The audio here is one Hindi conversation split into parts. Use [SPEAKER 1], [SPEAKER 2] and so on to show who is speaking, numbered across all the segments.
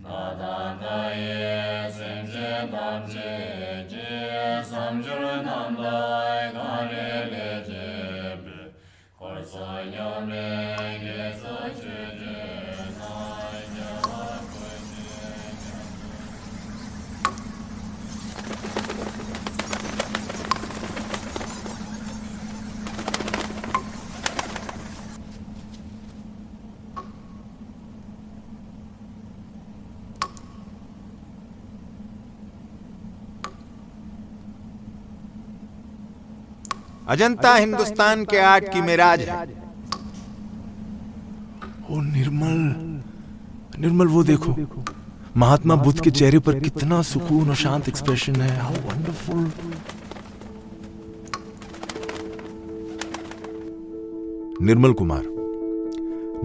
[SPEAKER 1] 나다나의 생제담제지 삼주남다의 가리레제비 홀사염에게서
[SPEAKER 2] अजंता हिंदुस्तान के आर्ट की मेराज है।
[SPEAKER 3] ओ निर्मल, निर्मल वो देखो, महात्मा बुद्ध के चेहरे पर कितना सुकून और शांत एक्सप्रेशन है। How wonderful.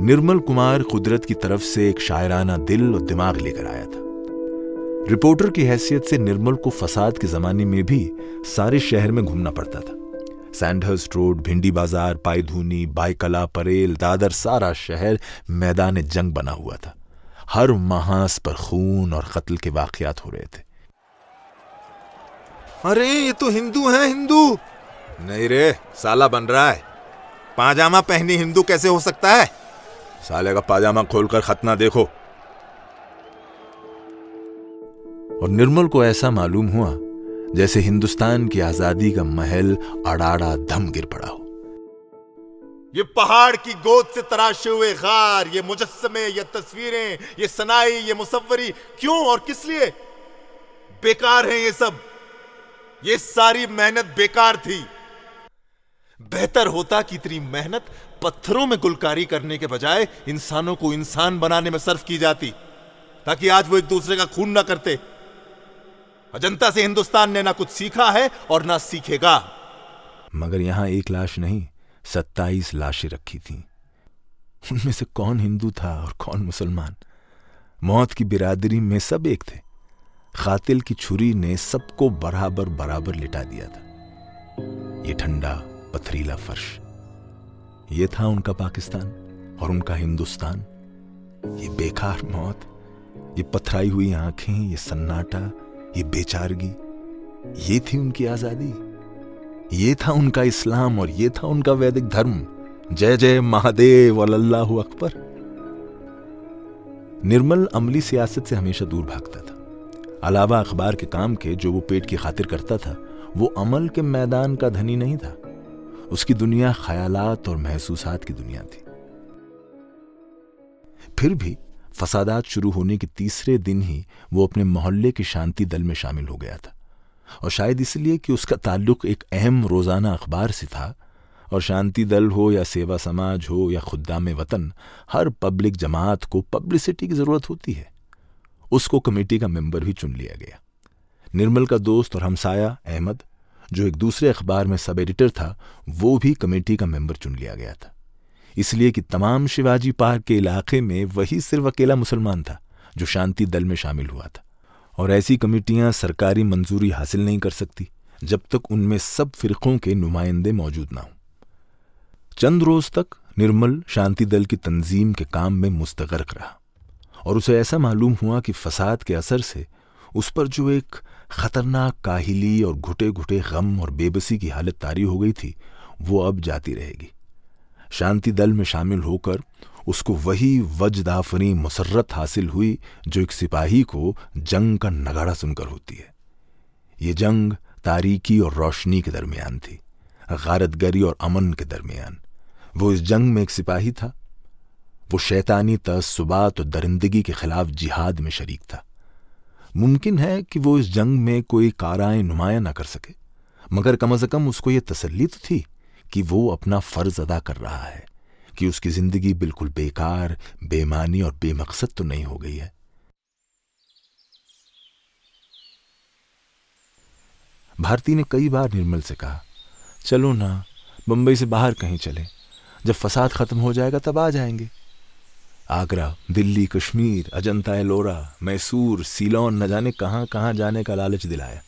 [SPEAKER 3] निर्मल कुमार कुदरत की तरफ से एक शायराना दिल और दिमाग लेकर आया था। रिपोर्टर की हैसियत से निर्मल को फसाद के जमाने में भी सारे शहर में घूमना पड़ता था। सैंडहर्स्ट रोड, भिंडी बाजार, पायधूनी, बाईकला, परेल, दादर, सारा शहर मैदान जंग बना हुआ था। हर महास पर खून और कत्ल के वाकयात हो रहे थे।
[SPEAKER 2] अरे ये तो हिंदू है, हिंदू नहीं रे, साला बन रहा है। पाजामा पहनी हिंदू कैसे हो सकता है? साले का पाजामा खोलकर खतना देखो।
[SPEAKER 3] और निर्मल को ऐसा मालूम हुआ जैसे हिंदुस्तान की आजादी का महल अड़ाड़ा दम गिर पड़ा हो।
[SPEAKER 2] ये पहाड़ की गोद से तराशे हुए गार, ये मुजस्समे, ये तस्वीरें, ये सनाई, ये मुसव्वरी, क्यों और किस लिए? बेकार है ये सब। ये सारी मेहनत बेकार थी। बेहतर होता कि इतनी मेहनत पत्थरों में गुलकारी करने के बजाय इंसानों को इंसान बनाने में सर्फ की जाती, ताकि आज वो एक दूसरे का खून ना करते। अजंता से हिंदुस्तान ने ना कुछ सीखा है और ना सीखेगा।
[SPEAKER 3] मगर यहां एक लाश नहीं, 27 लाशें रखी थीं। उनमें से कौन हिंदू था और कौन मुसलमान? मौत की बिरादरी में सब एक थे। कातिल की छुरी ने सबको बराबर बराबर लिटा दिया था। ये ठंडा पथरीला फर्श, ये था उनका पाकिस्तान और उनका हिंदुस्तान। ये बेकार मौत, ये पथराई हुई आंखें, ये सन्नाटा, ये बेचारगी, ये थी उनकी आजादी। ये था उनका इस्लाम और ये था उनका वैदिक धर्म। जय जय महादेव और अल्लाहु अकबर। निर्मल अमली सियासत से हमेशा दूर भागता था। अलावा अखबार के काम के जो वो पेट की खातिर करता था, वो अमल के मैदान का धनी नहीं था। उसकी दुनिया ख्यालात और महसूसात की दुनिया थी। फिर भी फसादात शुरू होने के तीसरे दिन ही वो अपने मोहल्ले के शांति दल में शामिल हो गया था, और शायद इसलिए कि उसका ताल्लुक एक अहम रोजाना अखबार से था। और शांति दल हो या सेवा समाज हो या खुद्दाम वतन, हर पब्लिक जमात को पब्लिसिटी की जरूरत होती है। उसको कमेटी का मेंबर भी चुन लिया गया। निर्मल का दोस्त और हमसाया अहमद, जो एक दूसरे अखबार में सब एडिटर था, वो भी कमेटी का मेंबर चुन लिया गया था, इसलिए कि तमाम शिवाजी पार्क के इलाके में वही सिर्फ अकेला मुसलमान था जो शांति दल में शामिल हुआ था। और ऐसी कमेटियां सरकारी मंजूरी हासिल नहीं कर सकती जब तक उनमें सब फिरकों के नुमाइंदे मौजूद ना हों। चंद रोज तक निर्मल शांति दल की तंजीम के काम में मुस्तगर्क रहा, और उसे ऐसा मालूम हुआ कि फसाद के असर से उस पर जो एक खतरनाक काहिली और घुटे घुटे गम और बेबसी की हालत तारी हो गई थी, वो अब जाती रहेगी। शांति दल में शामिल होकर उसको वही वजदाफनी मुसर्रत हासिल हुई जो एक सिपाही को जंग का नगाड़ा सुनकर होती है। ये जंग तारीकी और रोशनी के दरमियान थी, गारतगरी और अमन के दरमियान। वो इस जंग में एक सिपाही था। वो शैतानी तअस्सुबात और दरिंदगी के खिलाफ जिहाद में शरीक था। मुमकिन है कि वो इस जंग में कोई काराए नुमाया ना कर सके, मगर कम अज कम उसको ये तसल्ली तो थी कि वो अपना फर्ज अदा कर रहा है, कि उसकी जिंदगी बिल्कुल बेकार, बेमानी और बेमकसद तो नहीं हो गई है। भारती ने कई बार निर्मल से कहा, चलो ना, बंबई से बाहर कहीं चले, जब फसाद खत्म हो जाएगा तब आ जाएंगे। आगरा, दिल्ली, कश्मीर, अजंता एलोरा, मैसूर, सीलोन, न जाने कहां कहां जाने का लालच दिलाया,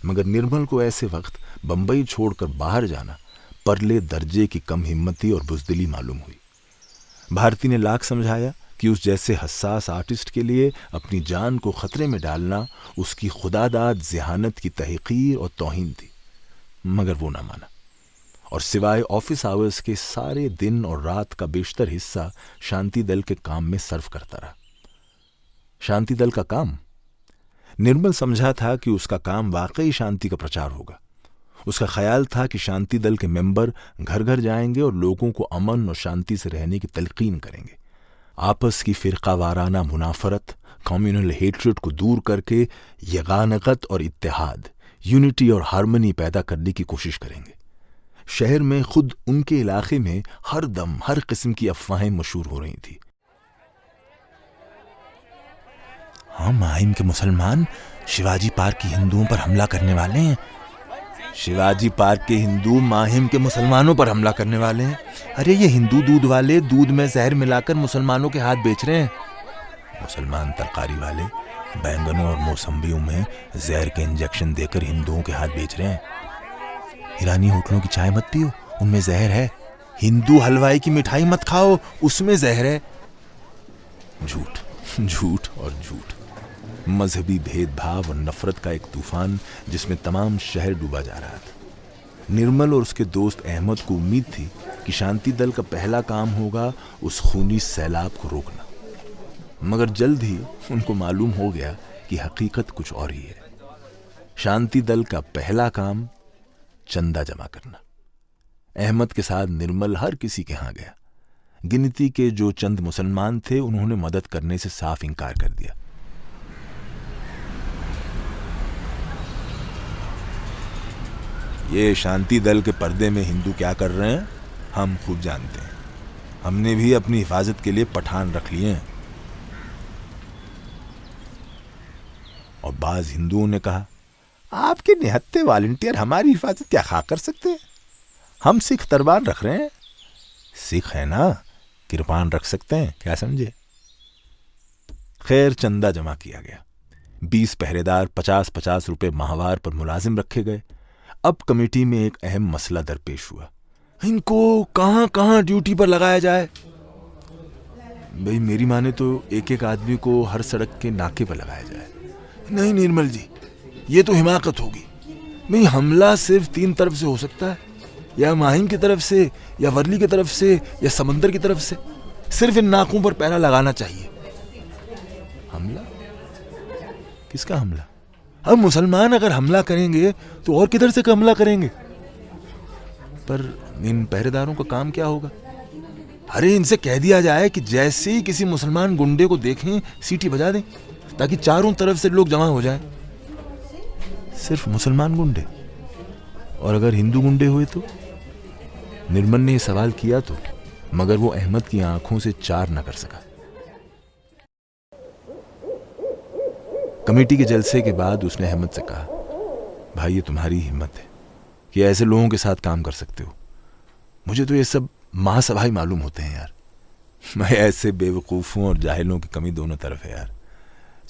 [SPEAKER 3] मगर निर्मल को ऐसे वक्त बंबई छोड़कर बाहर जाना परले दर्जे की कम हिम्मती और बुजदिली मालूम हुई। भारती ने लाख समझाया कि उस जैसे हसास आर्टिस्ट के लिए अपनी जान को खतरे में डालना उसकी खुदादाद ज़हानत की तहक़ीर और तौहीन थी। मगर वो ना माना और सिवाय ऑफिस आवर्स के सारे दिन और रात का बेशतर हिस्सा शांति दल के काम में सर्व करता रहा। शांति दल का काम? निर्मल समझा था कि उसका काम वाकई शांति का प्रचार होगा। उसका ख्याल था कि शांति दल के मेंबर घर घर जाएंगे और लोगों को अमन और शांति से रहने की तलकीन करेंगे। आपस की फ़िरक़ावाराना मुनाफरत, कम्युनल हेट्रेड को दूर करके यगानगत और इत्तेहाद, यूनिटी और हार्मनी पैदा करने की कोशिश करेंगे। शहर में खुद उनके इलाके में हर दम हर किस्म की अफवाहें मशहूर हो रही थी। हाँ, माहिम के मुसलमान शिवाजी पार्क के हिंदुओं पर हमला करने वाले हैं। शिवाजी पार्क के हिंदू माहिम के मुसलमानों पर हमला करने वाले हैं। अरे ये हिंदू दूध वाले दूध में जहर मिलाकर मुसलमानों के हाथ बेच रहे हैं। मुसलमान तरकारी वाले बैंगनों और मौसम्बियों में जहर के इंजेक्शन देकर हिंदुओं के हाथ बेच रहे हैं। ईरानी होटलों की चाय मत पियो, उनमें जहर है। हिंदू हलवाई की मिठाई मत खाओ, उसमें जहर है। झूठ, झूठ और झूठ। मजहबी भेदभाव और नफरत का एक तूफान जिसमें तमाम शहर डूबा जा रहा था। निर्मल और उसके दोस्त अहमद को उम्मीद थी कि शांति दल का पहला काम होगा उस खूनी सैलाब को रोकना, मगर जल्द ही उनको मालूम हो गया कि हकीकत कुछ और ही है। शांति दल का पहला काम चंदा जमा करना। अहमद के साथ निर्मल हर किसी के यहां गया। गिनती के जो चंद मुसलमान थे उन्होंने मदद करने से साफ इनकार कर दिया। ये शांति दल के पर्दे में हिंदू क्या कर रहे हैं हम खूब जानते हैं। हमने भी अपनी हिफाजत के लिए पठान रख लिए हैं। और बाज हिंदुओं ने कहा, आपके निहत्ते वॉलंटियर हमारी हिफाजत क्या खा कर सकते हैं? हम सिख तरबार रख रहे हैं। सिख है ना, किरपान रख सकते हैं, क्या समझे? खैर, चंदा जमा किया गया। 20 पहरेदार 50-50 रुपए माहवार पर मुलाजिम रखे गए। अब कमेटी में एक अहम मसला दरपेश हुआ। इनको कहां कहां ड्यूटी पर लगाया जाए? भाई, मेरी माने तो एक एक आदमी को हर सड़क के नाके पर लगाया जाए। नहीं निर्मल जी, ये तो हिमाकत होगी। नहीं, हमला सिर्फ 3 तरफ से हो सकता है, या माहिम की तरफ से, या वर्ली की तरफ से, या समंदर की तरफ से। सिर्फ इन नाकों पर पहरा लगाना चाहिए। हमला? किसका हमला? अब मुसलमान अगर हमला करेंगे तो और किधर से हमला करेंगे? पर इन पहरेदारों का काम क्या होगा? अरे, इनसे कह दिया जाए कि जैसे ही किसी मुसलमान गुंडे को देखें सीटी बजा दें, ताकि चारों तरफ से लोग जमा हो जाएं। सिर्फ मुसलमान गुंडे? और अगर हिंदू गुंडे हुए तो? निर्मल ने यह सवाल किया तो, मगर वो अहमद की आंखों से चार न कर सका। कमेटी के जलसे के बाद उसने अहमद से कहा, भाई, ये तुम्हारी हिम्मत है कि ऐसे लोगों के साथ काम कर सकते हो। मुझे तो ये सब महासभाई मालूम होते हैं यार। मैं ऐसे बेवकूफ़ों और जाहिलों की कमी दोनों तरफ है यार।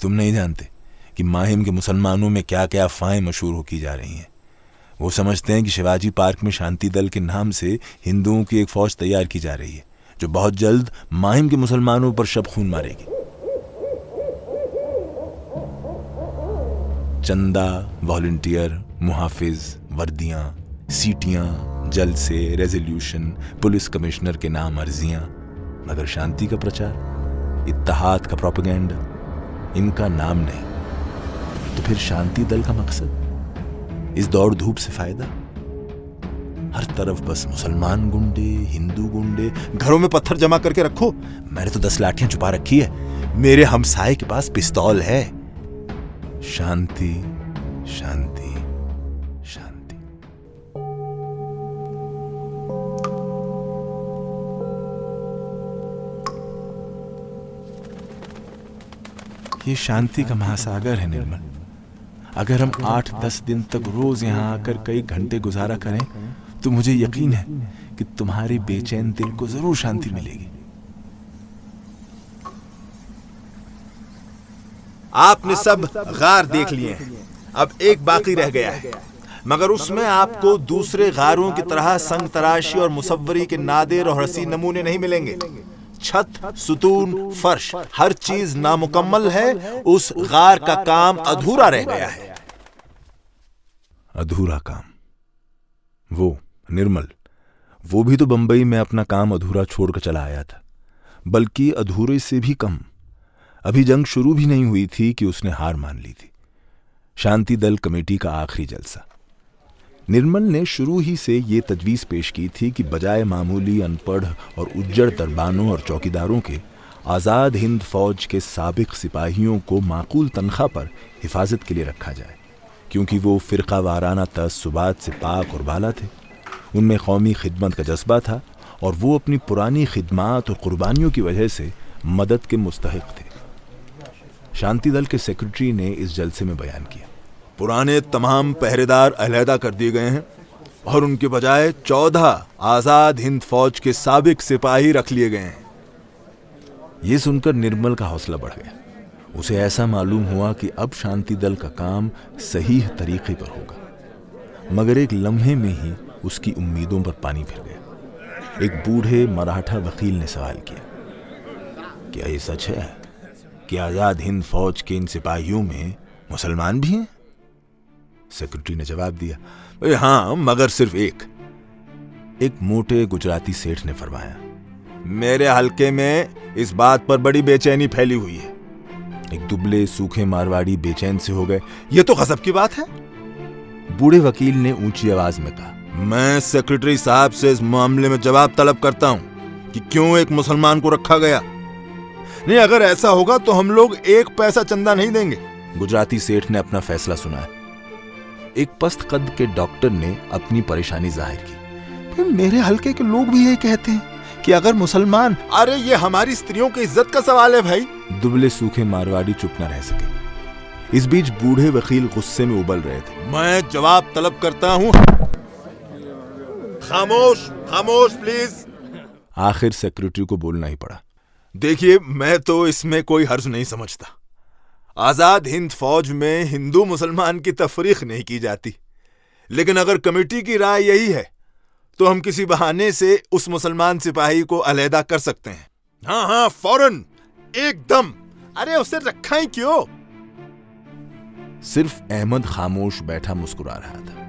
[SPEAKER 3] तुम नहीं जानते कि माहिम के मुसलमानों में क्या क्या अफवाहें मशहूर की जा रही हैं। वो समझते हैं कि शिवाजी पार्क में शांति दल के नाम से हिंदुओं की एक फौज तैयार की जा रही है, जो बहुत जल्द माहिम के मुसलमानों पर शब खून मारेगी। चंदा, वॉलंटियर, मुहाफिज, वर्दियां, सीटियां, जलसे, रेजोल्यूशन, पुलिस कमिश्नर के नाम अर्जियां, मगर शांति का प्रचार, इत्तेहाद का प्रोपेगेंडा, इनका नाम नहीं। तो फिर शांति दल का मकसद? इस दौड़ धूप से फायदा? हर तरफ बस मुसलमान गुंडे, हिंदू गुंडे। घरों में पत्थर जमा करके रखो। मैंने तो 10 लाठियां छुपा रखी है। मेरे हमसाये के पास पिस्तौल है। शांति, शांति, शांति। ये शांति का महासागर है निर्मल। अगर हम 8-10 दिन तक रोज यहां आकर कई घंटे गुजारा करें तो मुझे यकीन है कि तुम्हारे बेचैन दिल को जरूर शांति मिलेगी।
[SPEAKER 2] आपने सब गार देख लिए हैं, अब एक बाकी रह गया है, मगर उसमें आपको दूसरे गारों की तरह संग तराशी और मुसव्वरी के नादिर और हसीन नमूने नहीं मिलेंगे।
[SPEAKER 3] छत, सुतून, फर्श, हर चीज नामुकम्मल है। उस गार का काम अधूरा रह गया है। अधूरा काम। वो निर्मल, वो भी तो बंबई में अपना काम अधूरा छोड़कर चला आया था, बल्कि अधूरे से भी कम। अभी जंग शुरू भी नहीं हुई थी कि उसने हार मान ली थी। शांति दल कमेटी का आखिरी जलसा। निर्मल ने शुरू ही से ये तजवीज़ पेश की थी कि बजाय मामूली अनपढ़ और उज्जड़ दरबानों और चौकीदारों के, आज़ाद हिंद फौज के साबिक सिपाहियों को माकूल तनख्वाह पर हिफाजत के लिए रखा जाए, क्योंकि वो फ़िरका वाराना तअस्सुबात से पाक और बाला थे। उनमें कौमी खिदमत का जज्बा था और वो अपनी पुरानी खिदमात और कुर्बानियों की वजह से मदद के मुस्तहिक थे। शांति दल के सेक्रेटरी ने इस जलसे में बयान किया, पुराने तमाम पहरेदार अलहदा कर दिए गए हैं और उनके बजाय 14 आज़ाद हिंद फौज के साबिक सिपाही रख लिए गए हैं। ये सुनकर निर्मल का हौसला बढ़ गया। उसे ऐसा मालूम हुआ कि अब शांति दल का काम सही तरीके पर होगा। मगर एक लम्हे में ही उसकी उम्मीदों पर पानी फिर गया। एक बूढ़े मराठा वकील ने सवाल किया, क्या ये सच है कि आज़ाद हिंद फौज के इन सिपाहियों में मुसलमान भी हैं? सेक्रेटरी ने जवाब दिया, हाँ, मगर सिर्फ एक मोटे गुजराती सेठ ने फरमाया, मेरे हलके में इस बात पर बड़ी बेचैनी फैली हुई है। एक दुबले सूखे मारवाड़ी बेचैन से हो गए, ये तो गजब की बात है। बूढ़े वकील ने ऊंची आवाज में कहा, मैं सेक्रेटरी साहब से इस मामले में जवाब तलब करता हूं कि क्यों एक मुसलमान को रखा गया। नहीं, अगर ऐसा होगा तो हम लोग एक पैसा चंदा नहीं देंगे। गुजराती सेठ ने अपना फैसला सुनाया। एक पस्त कद के डॉक्टर ने अपनी परेशानी जाहिर की, मेरे हलके के लोग भी यही कहते हैं कि अगर मुसलमान। अरे ये हमारी स्त्रियों की इज्जत का सवाल है भाई। दुबले सूखे मारवाड़ी चुप न रह सके। इस बीच बूढ़े वकील गुस्से में उबल रहे थे, मैं जवाब तलब करता हूं। खामोश खामोश प्लीज। आखिर सेक्रेटरी को बोलना ही पड़ा, देखिए, मैं तो इसमें कोई हर्ज नहीं समझता। आज़ाद हिंद फौज में हिंदू मुसलमान की तफरीक नहीं की जाती, लेकिन अगर कमेटी की राय यही है तो हम किसी बहाने से उस मुसलमान सिपाही को अलहदा कर सकते हैं। हाँ हाँ, फौरन, एकदम। अरे उसे रखा ही क्यों? सिर्फ अहमद खामोश बैठा मुस्कुरा रहा था।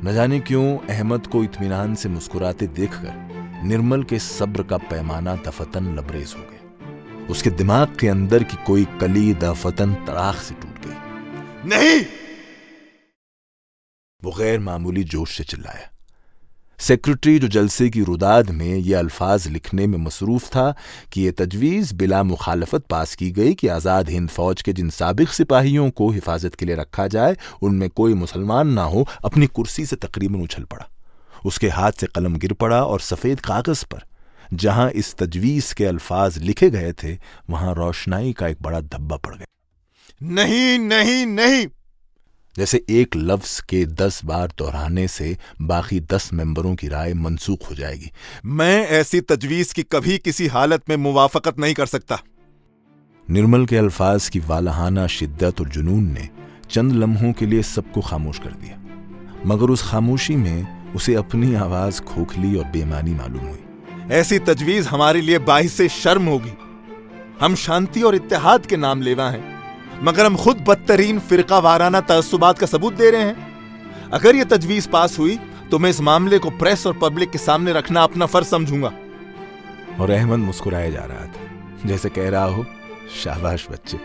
[SPEAKER 3] न जाने क्यों अहमद को इत्मीनान से मुस्कुराते देखकर निर्मल के सब्र का पैमाना दफतन लबरेज हो गया। उसके दिमाग के अंदर की कोई कली दफतन तड़ाक से टूट गई। नहीं! वो गैर मामूली जोश से चिल्लाया। सेक्रेटरी, जो जलसे की रुदाद में ये अल्फाज लिखने में मसरूफ था कि ये तजवीज़ बिला मुखालफत पास की गई कि आज़ाद हिंद फौज के जिन साबिक सिपाहियों को हिफाजत के लिए रखा जाए उनमें कोई मुसलमान ना हो, अपनी कुर्सी से तकरीबन उछल पड़ा। उसके हाथ से कलम गिर पड़ा और सफ़ेद कागज़ पर जहां इस तजवीज़ के अल्फाज लिखे गए थे वहां रोशनाई का एक बड़ा धब्बा पड़ गया। नहीं नहीं नहीं! जैसे एक लफ्ज के 10 बार दोहराने से बाकी 10 मेंबरों की राय मनसूख हो जाएगी। मैं ऐसी तजवीज़ की कभी किसी हालत में मुवाफकत नहीं कर सकता। निर्मल के अल्फाज की वालहाना शिद्दत और जुनून ने चंद लम्हों के लिए सबको खामोश कर दिया, मगर उस खामोशी में उसे अपनी आवाज खोखली और बेमानी मालूम हुई। ऐसी तजवीज़ हमारे लिए बाइसे शर्म होगी। हम शांति और इत्तेहाद के नाम लेवा हैं, मगर हम खुद बदतरीन फिरका वाराना तअस्सुबात का सबूत दे रहे हैं। अगर ये तजवीज़ पास हुई तो मैं इस मामले को प्रेस और पब्लिक के सामने रखना अपना फर्ज समझूंगा। और अहमद मुस्कुराया जा रहा था, जैसे कह रहा हो, शाबाश बच्चे,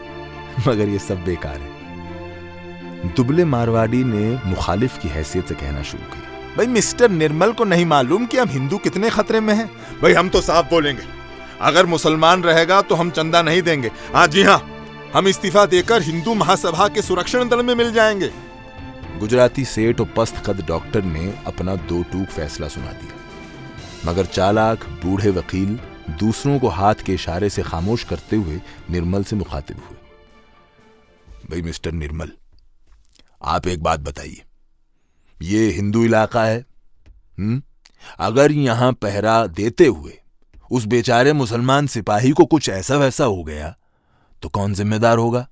[SPEAKER 3] मगर ये सब बेकार है। दुबले मारवाड़ी ने मुखालिफ की हैसियत से कहना शुरू किया, भाई मिस्टर निर्मल को नहीं मालूम कि हम हिंदू कितने खतरे में हैं? भाई हम तो साफ बोलेंगे, अगर मुसलमान रहेगा तो हम चंदा नहीं देंगे। हाँ जी हाँ, हम इस्तीफा देकर हिंदू महासभा के सुरक्षण दल में मिल जाएंगे। गुजराती सेठ और पस्त कद डॉक्टर ने अपना दो टूक फैसला सुना दिया, मगर चालाक बूढ़े वकील दूसरों को हाथ के इशारे से खामोश करते हुए निर्मल से मुखातिब हुए। भाई मिस्टर निर्मल, आप एक बात बताइए, ये हिंदू इलाका है, अगर यहां पहरा देते हुए उस बेचारे मुसलमान सिपाही को कुछ ऐसा वैसा हो गया तो कौन जिम्मेदार होगा?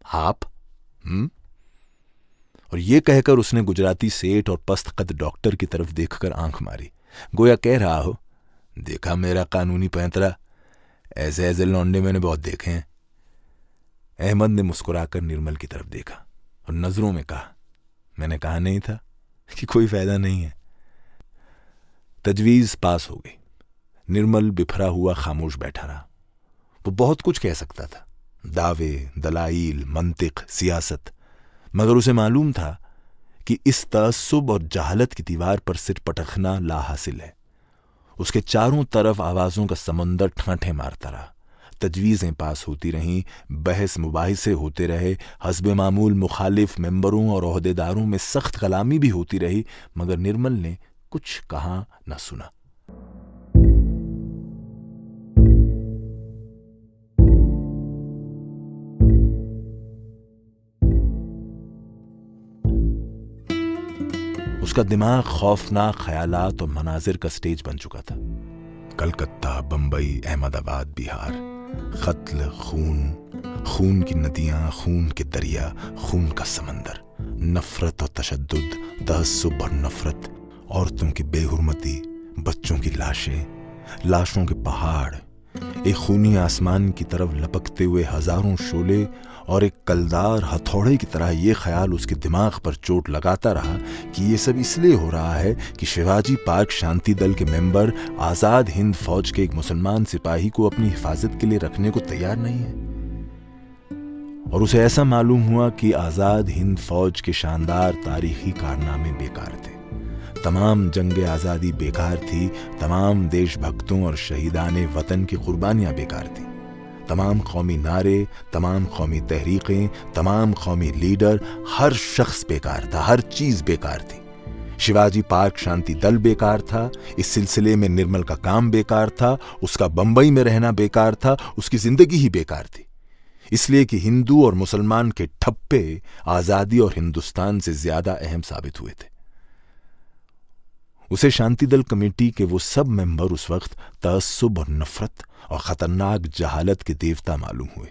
[SPEAKER 3] आप? और ये कहकर उसने गुजराती सेठ और पस्त कद डॉक्टर की तरफ देखकर आंख मारी, गोया कह रहा हो, देखा मेरा कानूनी पैंतरा, ऐसे ऐसे लौंडे मैंने बहुत देखे हैं। अहमद ने मुस्कुराकर निर्मल की तरफ देखा और नजरों में कहा, मैंने कहा नहीं था कि कोई फायदा नहीं है। तजवीज पास हो गई। निर्मल बिफरा हुआ खामोश बैठा रहा। वो बहुत कुछ कह सकता था, दावे, दलाइल, मंतिक, सियासत, मगर उसे मालूम था कि इस तअस्सुब और जहालत की दीवार पर सिर पटखना लाहासिल है। उसके चारों तरफ आवाजों का समंदर ठांठे मारता रहा। तजवीजें पास होती रहीं, बहस मुबाहिसे होते रहे, हस्बे मामूल मुखालिफ मेंबरों और ओहदेदारों में सख्त कलामी भी होती रही, मगर निर्मल ने कुछ कहा न सुना। उसका दिमाग खौफनाक ख्यालात और मनाजिर का स्टेज बन चुका था। कलकत्ता, बंबई, अहमदाबाद, बिहार, कत्ल, खून की नदियां, खून के दरिया, खून का समंदर, नफरत और तशद्दुद, तअस्सुब और नफरत, औरतों की बेहुरमती, बच्चों की लाशों के पहाड़, एक खूनी आसमान की तरफ लपकते हुए हजारों शोले और एक कलदार हथौड़े की तरह ये ख्याल उसके दिमाग पर चोट लगाता रहा कि ये सब इसलिए हो रहा है कि शिवाजी पार्क शांति दल के मेंबर आजाद हिंद फौज के एक मुसलमान सिपाही को अपनी हिफाजत के लिए रखने को तैयार नहीं है। और उसे ऐसा मालूम हुआ कि आजाद हिंद फौज के शानदार तारीखी कारनामे बेकार थे, तमाम जंगे आजादी बेकार थी, तमाम देशभक्तों और शहीदाने वतन की कुर्बानियां बेकार थी, तमाम कौमी नारे, तमाम कौमी तहरीकें, तमाम कौमी लीडर, हर शख्स बेकार था, हर चीज बेकार थी। शिवाजी पार्क शांति दल बेकार था, इस सिलसिले में निर्मल का काम बेकार था, उसका बंबई में रहना बेकार था, उसकी जिंदगी ही बेकार थी, इसलिए कि हिंदू और मुसलमान के ठप्पे आजादी और हिंदुस्तान से ज्यादा अहम साबित हुए थे। उसे शांति दल कमेटी के वो सब मेंबर उस वक्त तअस्सुब और नफरत और खतरनाक जहालत के देवता मालूम हुए,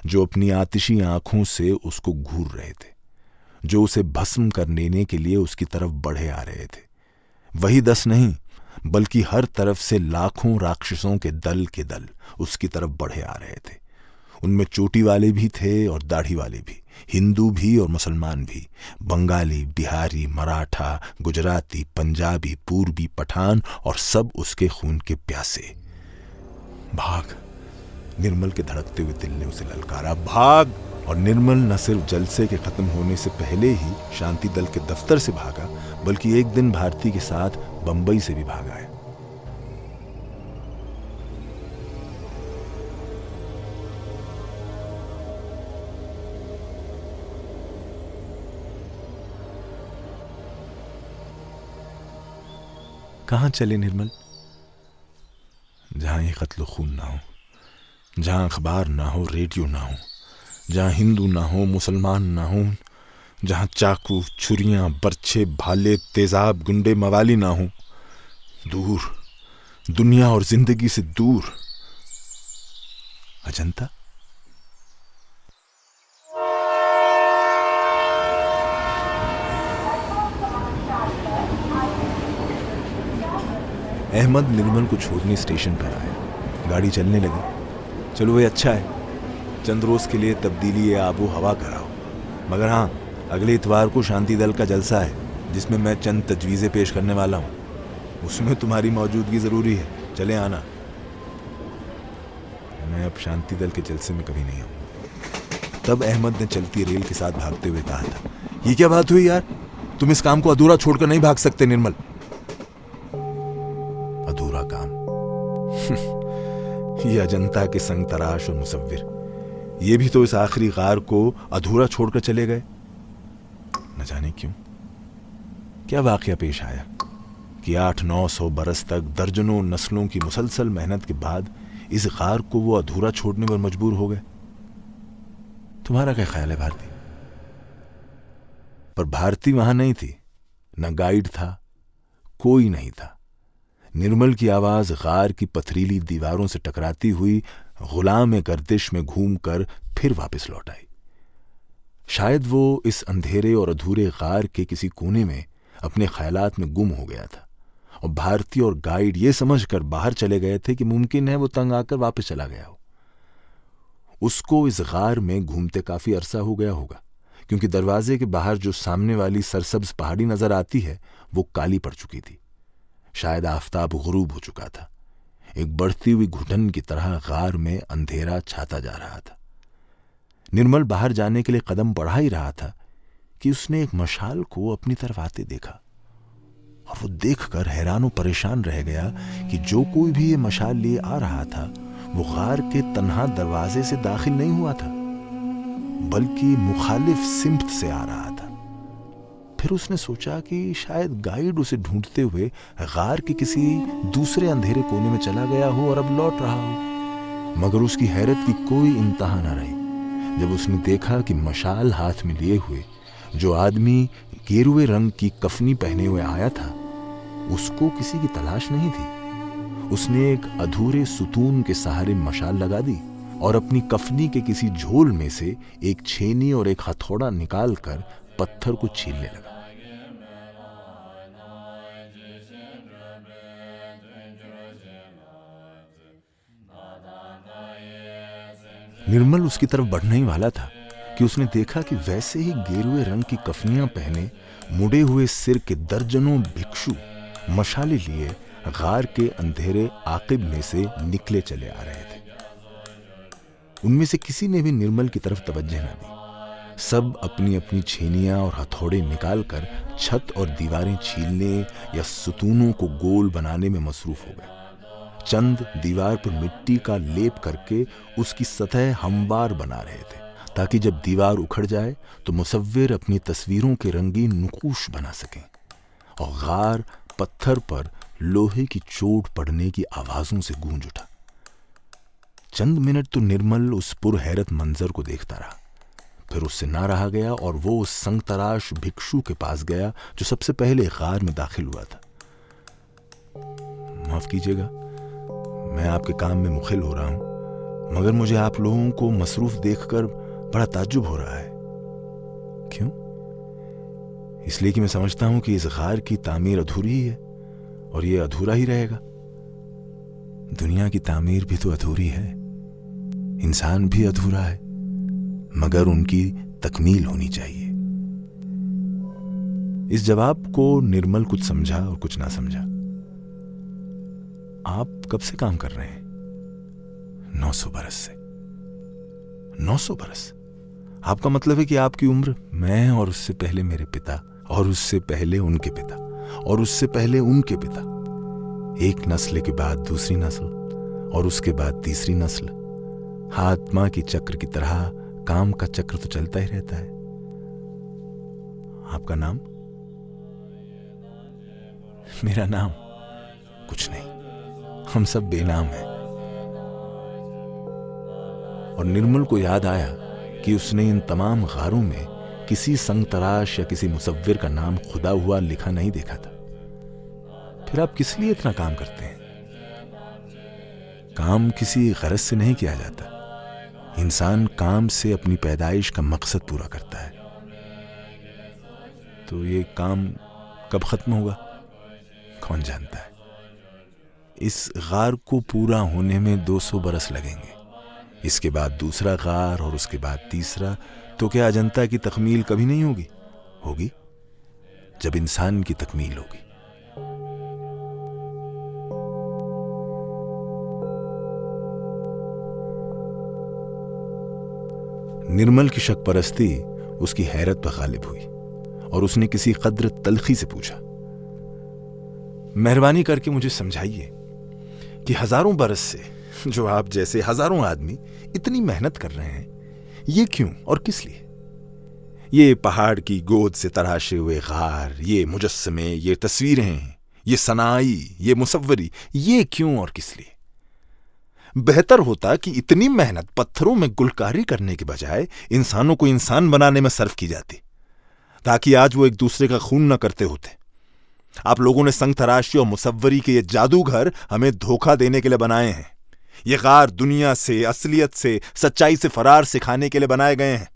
[SPEAKER 3] जो अपनी आतिशी आंखों से उसको घूर रहे थे, जो उसे भस्म कर लेने के लिए उसकी तरफ बढ़े आ रहे थे। वही 10 नहीं, बल्कि हर तरफ से लाखों राक्षसों के दल उसकी तरफ बढ़े आ रहे थे। उनमें चोटी वाले भी थे और दाढ़ी वाले भी, हिंदू भी और मुसलमान भी, बंगाली, बिहारी, मराठा, गुजराती, पंजाबी, पूर्वी, पठान और सब उसके खून के प्यासे। भाग! निर्मल के धड़कते हुए दिल ने उसे ललकारा, भाग! और निर्मल न सिर्फ जलसे के खत्म होने से पहले ही शांति दल के दफ्तर से भागा, बल्कि एक दिन भारती के साथ बंबई से भी भागा है। कहां चले निर्मल? जहां ये कत्ल खून ना हो, जहां अखबार ना हो, रेडियो ना हो, जहां हिंदू ना हो, मुसलमान ना हो, जहां चाकू, छुरियां, बर्छे, भाले, तेजाब, गुंडे, मवाली ना हो, दूर, दुनिया और जिंदगी से दूर। अजंता? अहमद निर्मल को छोड़ने स्टेशन पर आया। गाड़ी चलने लगी। चलो भाई, अच्छा है, चंद रोज के लिए तब्दीली आबो हवा कराओ, मगर हाँ, अगले इतवार को शांति दल का जलसा है जिसमें मैं चंद तजवीज़ें पेश करने वाला हूँ। उसमें तुम्हारी मौजूदगी ज़रूरी है, चले आना। मैं अब शांति दल के जलसे में कभी नहीं आऊँ। तब अहमद ने चलती रेल के साथ भागते हुए कहा था, ये क्या बात हुई यार, तुम इस काम को अधूरा छोड़कर नहीं भाग सकते निर्मल। अधूरा काम? ये अजंता के संग तराश और मुसव्विर, ये भी तो इस आखिरी गार को अधूरा छोड़कर चले गए। न जाने क्यों, क्या वाकया पेश आया कि 800-900 बरस तक दर्जनों नस्लों की मुसलसल मेहनत के बाद इस गार को वो अधूरा छोड़ने पर मजबूर हो गए। तुम्हारा क्या ख्याल है भारती? पर भारती वहां नहीं थी, न गाइड था, कोई नहीं था। निर्मल की आवाज गार की पथरीली दीवारों से टकराती हुई गुलाम गर्दिश में घूमकर फिर वापस लौट आई। शायद वो इस अंधेरे और अधूरे गार के किसी कोने में अपने ख्यालात में गुम हो गया था और भारती और गाइड ये समझकर बाहर चले गए थे कि मुमकिन है वो तंग आकर वापस चला गया हो। उसको इस गार में घूमते काफी अरसा हो गया होगा, क्योंकि दरवाजे के बाहर जो सामने वाली सरसब्ज पहाड़ी नजर आती है वो काली पड़ चुकी थी। शायद आफताब गुरूब हो चुका था। एक बढ़ती हुई घुटन की तरह गार में अंधेरा छाता जा रहा था। निर्मल बाहर जाने के लिए कदम बढ़ा ही रहा था कि उसने एक मशाल को अपनी तरफ आते देखा, और वो देखकर हैरान और परेशान रह गया कि जो कोई भी ये मशाल लिए आ रहा था वो गार के तन्हा दरवाजे से दाखिल नहीं हुआ था, बल्कि मुखालिफ सिम्त से आ रहा था। फिर उसने सोचा कि शायद गाइड उसे ढूंढते हुए गार के किसी दूसरे अंधेरे कोने में चला गया हो और अब लौट रहा हो। मगर उसकी हैरत की कोई इंतहा न रही जब उसने देखा कि मशाल हाथ में लिए हुए जो आदमी गेरुए रंग की कफनी पहने हुए आया था उसको किसी की तलाश नहीं थी। उसने एक अधूरे सुतून के सहारे मशाल लगा दी और अपनी कफनी के किसी झोल में से एक छेनी और एक हथौड़ा निकालकर पत्थर को छीलने लगा। निर्मल उसकी तरफ बढ़ने ही वाला था कि उसने देखा कि वैसे ही गेरुए रंग की कफनियां पहने मुड़े हुए सिर के दर्जनों भिक्षु मशाले लिए गार के अंधेरे आकिब में से निकले चले आ रहे थे। उनमें से किसी ने भी निर्मल की तरफ तवज्जो न दी। सब अपनी अपनी छेनियां और हथौड़े निकालकर छत और दीवारें छीलने या सुतूनों को गोल बनाने में मसरूफ हो गए। चंद दीवार पर मिट्टी का लेप करके उसकी सतह हमवार बना रहे थे ताकि जब दीवार उखड़ जाए तो मुसव्विर अपनी तस्वीरों के रंगीन नुकूश बना सकें। और गार पत्थर पर लोहे की चोट पड़ने की आवाजों से गूंज उठा। चंद मिनट तो निर्मल उस पुरहैरत मंजर को देखता रहा, फिर उससे ना रहा गया और वो उस संगतराश भिक्षु के पास गया जो सबसे पहले गार में दाखिल हुआ था। माफ कीजिएगा, मैं आपके काम में मुखिल हो रहा हूं, मगर मुझे आप लोगों को मसरूफ देखकर बड़ा ताज्जुब हो रहा है। क्यों? इसलिए कि मैं समझता हूं कि इस गार की तामीर अधूरी ही है और ये अधूरा ही रहेगा। दुनिया की तामीर भी तो अधूरी है, इंसान भी अधूरा है, मगर उनकी तकमील होनी चाहिए। इस जवाब को निर्मल कुछ समझा और कुछ ना समझा। आप कब से काम कर रहे हैं? 900 बरस से। 900 बरस? आपका मतलब है कि आपकी उम्र मैं और उससे पहले मेरे पिता और उससे पहले उनके पिता और उससे पहले उनके पिता, एक नस्ल के बाद दूसरी नस्ल और उसके बाद तीसरी नस्ल, आत्मा की चक्र की तरह काम का चक्र तो चलता ही रहता है। आपका नाम? मेरा नाम कुछ नहीं, हम सब बेनाम हैं। और निर्मल को याद आया कि उसने इन तमाम गारों में किसी संगतराश या किसी मुसव्विर का नाम खुदा हुआ लिखा नहीं देखा था। फिर आप किस लिए इतना काम करते हैं? काम किसी गरज से नहीं किया जाता। इंसान काम से अपनी पैदाइश का मकसद पूरा करता है। तो ये काम कब खत्म होगा कौन जानता है। इस गार को पूरा होने में 200 बरस लगेंगे, इसके बाद दूसरा गार और उसके बाद तीसरा। तो क्या अजंता की तकमील कभी नहीं होगी? होगी, जब इंसान की तकमील होगी। निर्मल की शक परस्ती उसकी हैरत पर गालिब हुई और उसने किसी कद्र तल्खी से पूछा, मेहरबानी करके मुझे समझाइए कि हजारों बरस से जो आप जैसे हजारों आदमी इतनी मेहनत कर रहे हैं, ये क्यों और किस लिए? ये पहाड़ की गोद से तराशे हुए गार, ये मुजस्समे, ये तस्वीरें, ये सनाई, ये मुसव्वरी, ये क्यों और किस लिए? बेहतर होता कि इतनी मेहनत पत्थरों में गुलकारी करने के बजाय इंसानों को इंसान बनाने में सर्फ की जाती, ताकि आज वो एक दूसरे का खून न करते होते। आप लोगों ने संग तराशी और मुसव्वरी के ये जादूघर हमें धोखा देने के लिए बनाए हैं। ये गार दुनिया से, असलियत से, सच्चाई से फरार सिखाने के लिए बनाए गए हैं।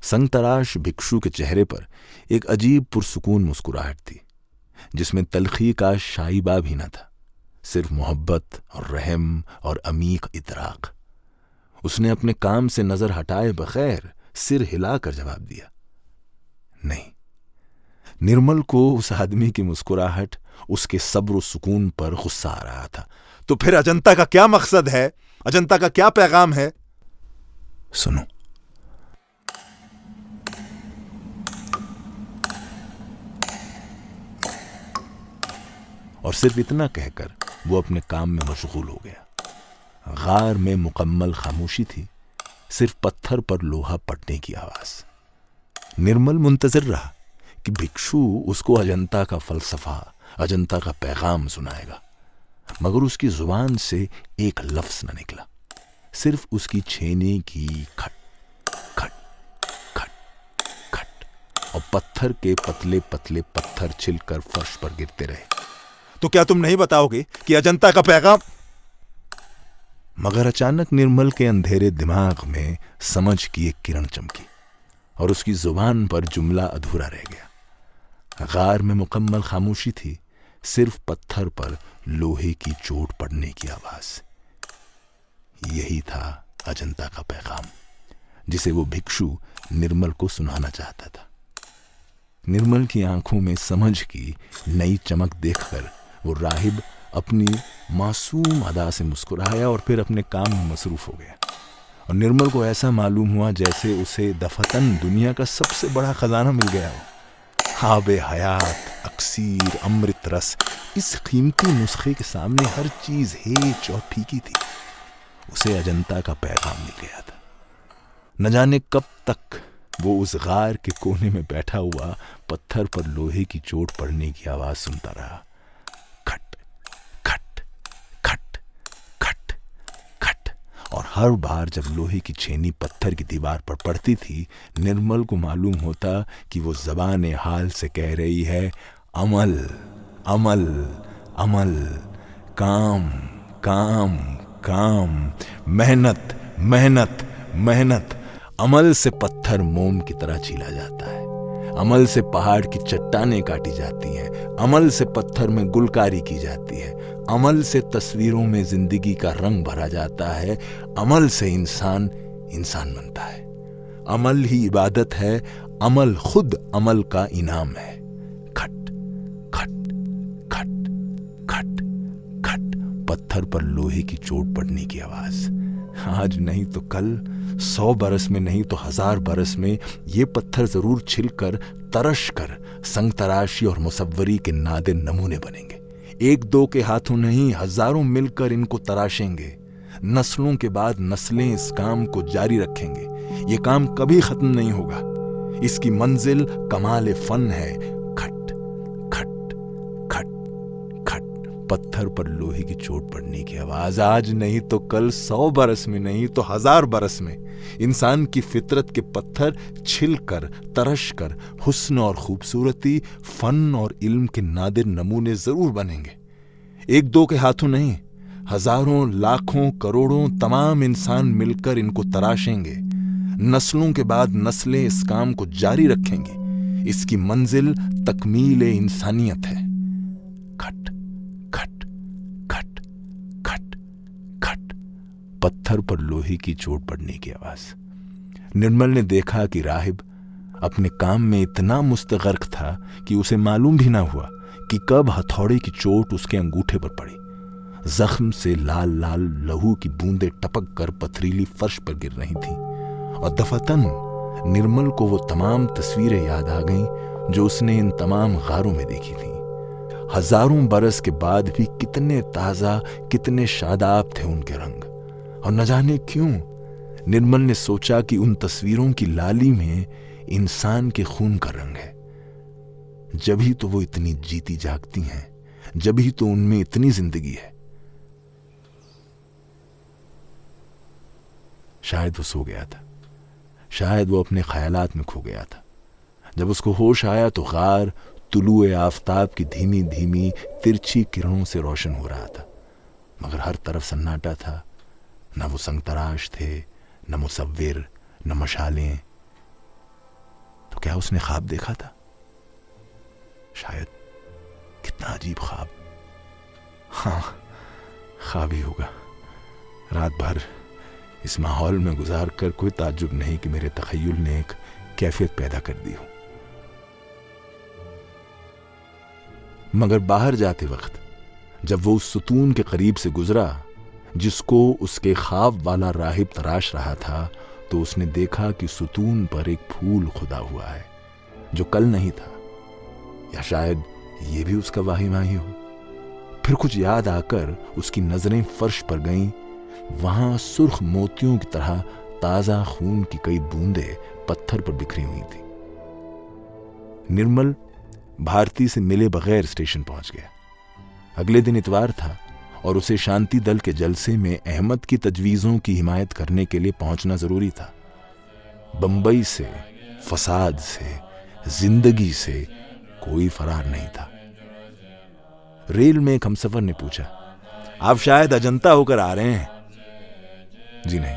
[SPEAKER 3] संग तराश भिक्षु के चेहरे पर एक अजीब पुरसुकून मुस्कुराहट थी, जिसमें तलखी का शाइबा भी न था, सिर्फ मोहब्बत और रहम और अमीक इतराक। उसने अपने काम से नजर हटाए बगैर सिर हिलाकर जवाब दिया, नहीं। निर्मल को उस आदमी की मुस्कुराहट, उसके सब्र और सुकून पर गुस्सा आ रहा था। तो फिर अजंता का क्या मकसद है? अजंता का क्या पैगाम है? सुनो। और सिर्फ इतना कहकर वो अपने काम में मशगूल हो गया। गार में मुकम्मल खामोशी थी, सिर्फ पत्थर पर लोहा पड़ने की आवाज। निर्मल मुंतजिर रहा कि भिक्षु उसको अजंता का फलसफा, अजंता का पैगाम सुनाएगा, मगर उसकी जुबान से एक लफ्ज न निकला। सिर्फ उसकी छेने की खट खट खट खट और पत्थर के पतले पतले पत्थर छिलकर फर्श पर गिरते रहे। तो क्या तुम नहीं बताओगे कि अजंता का पैगाम? मगर अचानक निर्मल के अंधेरे दिमाग में समझ की एक किरण चमकी और उसकी जुबान पर जुमला अधूरा रह गया। गार में मुकम्मल खामोशी थी, सिर्फ पत्थर पर लोहे की चोट पड़ने की आवाज। यही था अजंता का पैगाम, जिसे वो भिक्षु निर्मल को सुनाना चाहता था। निर्मल की आंखों में समझ की नई चमक देखकर वो राहिब अपनी मासूम अदा से मुस्कुराया और फिर अपने काम में मसरूफ हो गया। और निर्मल को ऐसा मालूम हुआ जैसे उसे दफतन दुनिया का सबसे बड़ा खजाना मिल गया हो। आबे हयात, अक्सीर, अमृत रस, इस कीमती नुस्खे के सामने हर चीज हेच और फीकी थी। उसे अजंता का पैगाम मिल गया था। न जाने कब तक वो उस गार के कोने में बैठा हुआ पत्थर पर लोहे की चोट पड़ने की आवाज सुनता रहा। खट खट खट खट खट। और हर बार जब लोहे की छेनी पत्थर की दीवार पर पड़ती थी, निर्मल को मालूम होता कि वो ज़बान हाल से कह रही है, अमल अमल अमल, काम काम काम, मेहनत मेहनत मेहनत। अमल से पत्थर मोम की तरह छीला जाता है, अमल से पहाड़ की चट्टानें काटी जाती हैं, अमल से पत्थर में गुलकारी की जाती है, अमल से तस्वीरों में जिंदगी का रंग भरा जाता है, अमल से इंसान इंसान बनता है। अमल ही इबादत है, अमल खुद अमल का इनाम है। खट खट खट खट खट। पत्थर पर लोहे की चोट पड़ने की आवाज। आज नहीं तो कल, 100 बरस में नहीं तो 1000 बरस में ये पत्थर जरूर छिलकर, तरश कर संगतराशी और मुसव्वरी के नादिर नमूने बनेंगे। एक दो के हाथों नहीं, हजारों मिलकर इनको तराशेंगे। नस्लों के बाद नस्लें इस काम को जारी रखेंगे। ये काम कभी खत्म नहीं होगा। इसकी मंजिल कमाल फन है। खट खट खट खट। पत्थर पर लोहे की चोट पड़ने की आवाज। आज नहीं तो कल, 100 बरस में नहीं तो 1000 बरस में इंसान की फितरत के पत्थर छिलकर, तरश कर हुस्न और खूबसूरती, फन और इल्म के नादिर नमूने जरूर बनेंगे। एक दो के हाथों नहीं, हजारों, लाखों, करोड़ों तमाम इंसान मिलकर इनको तराशेंगे। नस्लों के बाद नस्लें इस काम को जारी रखेंगी। इसकी मंजिल तकमील इंसानियत है। खट खट खट खट खट। पत्थर पर लोहे की चोट पड़ने की आवाज। निर्मल ने देखा कि राहिब अपने काम में इतना मुस्तगर्क था कि उसे मालूम भी ना हुआ कि कब हथौड़े की चोट उसके अंगूठे पर पड़ी। जख्म से लाल लाल लहू की बूंदें टपक कर पथरीली फर्श पर गिर रही थीं। और दफतन निर्मल को वो तमाम तस्वीरें याद आ गईं जो उसने इन तमाम गारों में देखी थीं। हजारों बरस के बाद भी कितने ताजा, कितने शादाब थे उनके रंग। और न जाने क्यों निर्मल ने सोचा कि उन तस्वीरों की लाली में इंसान के खून का रंग है। जभी तो वो इतनी जीती जागती हैं, जभी तो उनमें इतनी जिंदगी है। शायद वो सो गया था, शायद वो अपने ख्यालात में खो गया था। जब उसको होश आया तो गार तुलुए आफताब की धीमी धीमी तिरछी किरणों से रोशन हो रहा था, मगर हर तरफ सन्नाटा था। न वो संगतराश थे, न मुसव्विर, न मशालें। तो क्या उसने ख्वाब देखा था? शायद कितना अजीब ख्वाब। हाँ, ख्वाब ही होगा। रात भर इस माहौल में गुजार कर कोई ताज्जुब नहीं कि मेरे तखय्युल ने एक कैफियत पैदा कर दी हो। मगर बाहर जाते वक्त जब वो उस सुतून के करीब से गुजरा जिसको उसके ख्वाब वाला राहिब तराश रहा था, तो उसने देखा कि सुतून पर एक फूल खुदा हुआ है जो कल नहीं था, या शायद ये भी उसका वाहिमा ही हो। फिर कुछ याद आकर उसकी नजरें फर्श पर गईं। वहां सुर्ख मोतियों की तरह ताजा खून की कई बूंदें पत्थर पर बिखरी हुई थी। निर्मल भारती से मिले बगैर स्टेशन पहुंच गया। अगले दिन इतवार था और उसे शांति दल के जलसे में अहमद की तजवीज़ों की हिमायत करने के लिए पहुंचना जरूरी था। बंबई से, फसाद से, जिंदगी से कोई फरार नहीं था। रेल में एक हमसफर ने पूछा, आप शायद अजंता होकर आ रहे हैं? जी नहीं,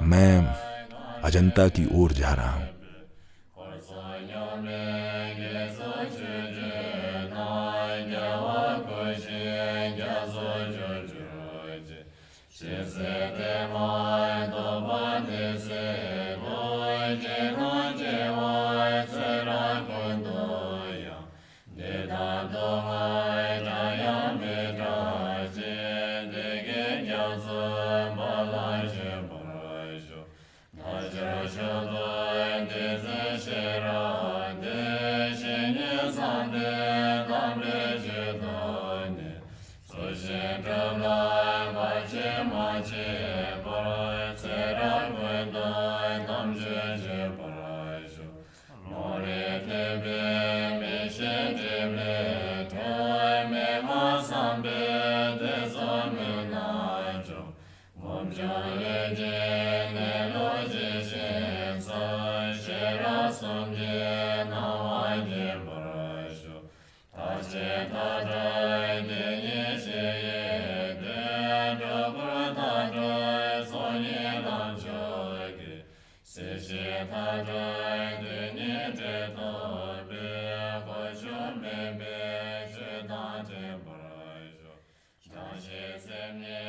[SPEAKER 3] मैं अजंता की ओर जा रहा हूं।
[SPEAKER 1] Shit,